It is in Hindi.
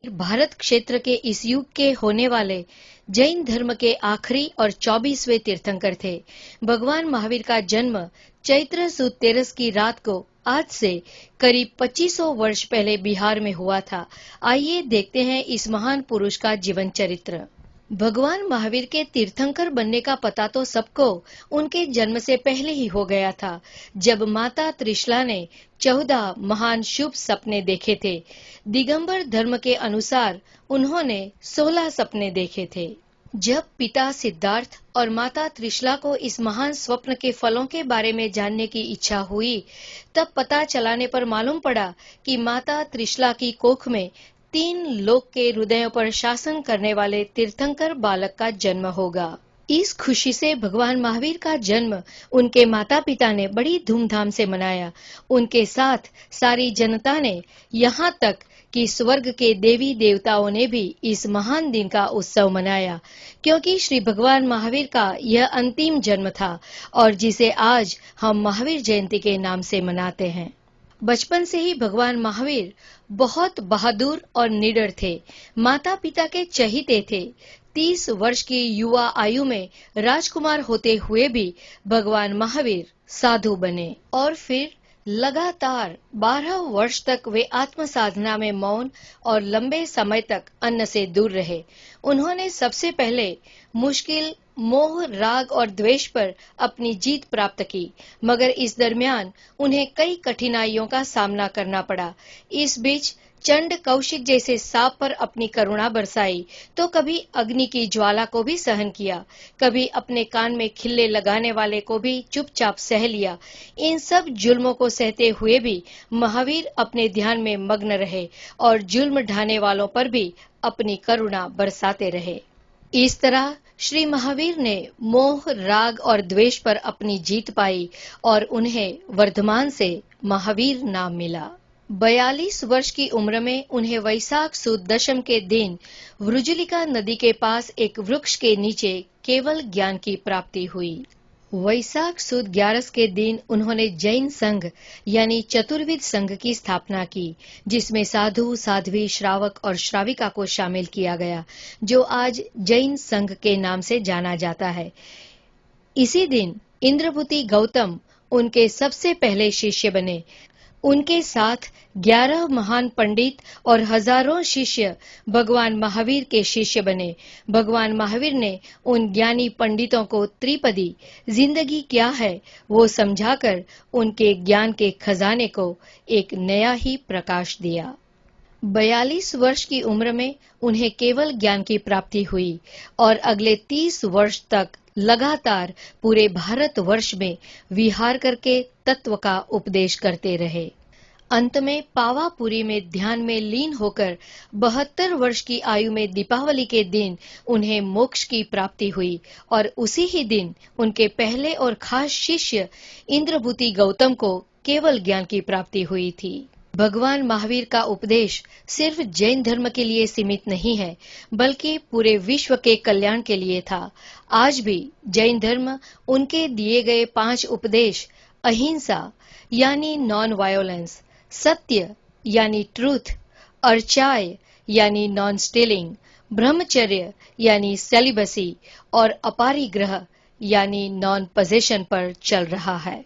भारत क्षेत्र के इस युग के होने वाले जैन धर्म के आखिरी और 24वें तीर्थंकर थे। भगवान महावीर का जन्म चैत्र सुद 13 की रात को आज से करीब 2500 वर्ष पहले बिहार में हुआ था। आइए देखते हैं इस महान पुरुष का जीवन चरित्र। भगवान महावीर के तीर्थंकर बनने का पता तो सबको उनके जन्म से पहले ही हो गया था, जब माता त्रिशला ने 14 महान शुभ सपने देखे थे। दिगंबर धर्म के अनुसार उन्होंने 16 सपने देखे थे। जब पिता सिद्धार्थ और माता त्रिशला को इस महान स्वप्न के फलों के बारे में जानने की इच्छा हुई, तब पता चलाने पर मालूम पड़ा कि माता त्रिशला की कोख में 3 लोक के हृदयों पर शासन करने वाले तीर्थंकर बालक का जन्म होगा। इस खुशी से भगवान महावीर का जन्म उनके माता पिता ने बड़ी धूमधाम से मनाया। उनके साथ सारी जनता ने, यहाँ तक कि स्वर्ग के देवी देवताओं ने भी इस महान दिन का उत्सव मनाया, क्योंकि श्री भगवान महावीर का यह अंतिम जन्म था और जिसे आज हम महावीर जयंती के नाम से मनाते हैं। बचपन से ही भगवान महावीर बहुत बहादुर और निडर थे। माता पिता के चहीते थे। 30 वर्ष की युवा आयु में राजकुमार होते हुए भी भगवान महावीर साधु बने और फिर लगातार 12 वर्ष तक वे आत्म साधना में मौन और लंबे समय तक अन्न से दूर रहे। उन्होंने सबसे पहले मुश्किल मोह, राग और द्वेष पर अपनी जीत प्राप्त की, मगर इस दरमियान उन्हें कई कठिनाइयों का सामना करना पड़ा। इस बीच चंड कौशिक जैसे सांप पर अपनी करुणा बरसाई, तो कभी अग्नि की ज्वाला को भी सहन किया, कभी अपने कान में खिल्ले लगाने वाले को भी चुपचाप सह लिया। इन सब जुल्मों को सहते हुए भी महावीर अपने ध्यान में मग्न रहे और जुल्म ढाने वालों पर भी अपनी करुणा बरसाते रहे। इस तरह श्री महावीर ने मोह, राग और द्वेष पर अपनी जीत पाई और उन्हें वर्धमान से महावीर नाम मिला। 42 वर्ष की उम्र में उन्हें वैशाख सुद दशम के दिन वृजुलिका नदी के पास एक वृक्ष के नीचे केवल ज्ञान की प्राप्ति हुई। वैशाख सुद 11 के दिन उन्होंने जैन संघ यानी चतुर्विध संघ की स्थापना की, जिसमें साधु, साध्वी, श्रावक और श्राविका को शामिल किया गया, जो आज जैन संघ के नाम से जाना जाता है। इसी दिन इंद्रभूति गौतम उनके सबसे पहले शिष्य बने। उनके साथ 11 महान पंडित और हजारों शिष्य भगवान महावीर के शिष्य बने। भगवान महावीर ने उन ज्ञानी पंडितों को त्रिपदी जिंदगी क्या है वो समझाकर उनके ज्ञान के खजाने को एक नया ही प्रकाश दिया। 42 वर्ष की उम्र में उन्हें केवल ज्ञान की प्राप्ति हुई और अगले 30 वर्ष तक लगातार पूरे भारतवर्ष में विहार करके तत्व का उपदेश करते रहे। अंत में पावापुरी में ध्यान में लीन होकर 72 वर्ष की आयु में दीपावली के दिन उन्हें मोक्ष की प्राप्ति हुई और उसी ही दिन उनके पहले और खास शिष्य इंद्रभूति गौतम को केवल ज्ञान की प्राप्ति हुई थी। भगवान महावीर का उपदेश सिर्फ जैन धर्म के लिए सीमित नहीं है, बल्कि पूरे विश्व के कल्याण के लिए था। आज भी जैन धर्म उनके दिए गए 5 उपदेश, अहिंसा यानी नॉन वायोलेंस, सत्य यानी ट्रूथ, अर्चाय यानी नॉन स्टीलिंग, ब्रह्मचर्य यानी सेलिबसी और अपारिग्रह यानी नॉन पोजेशन पर चल रहा है।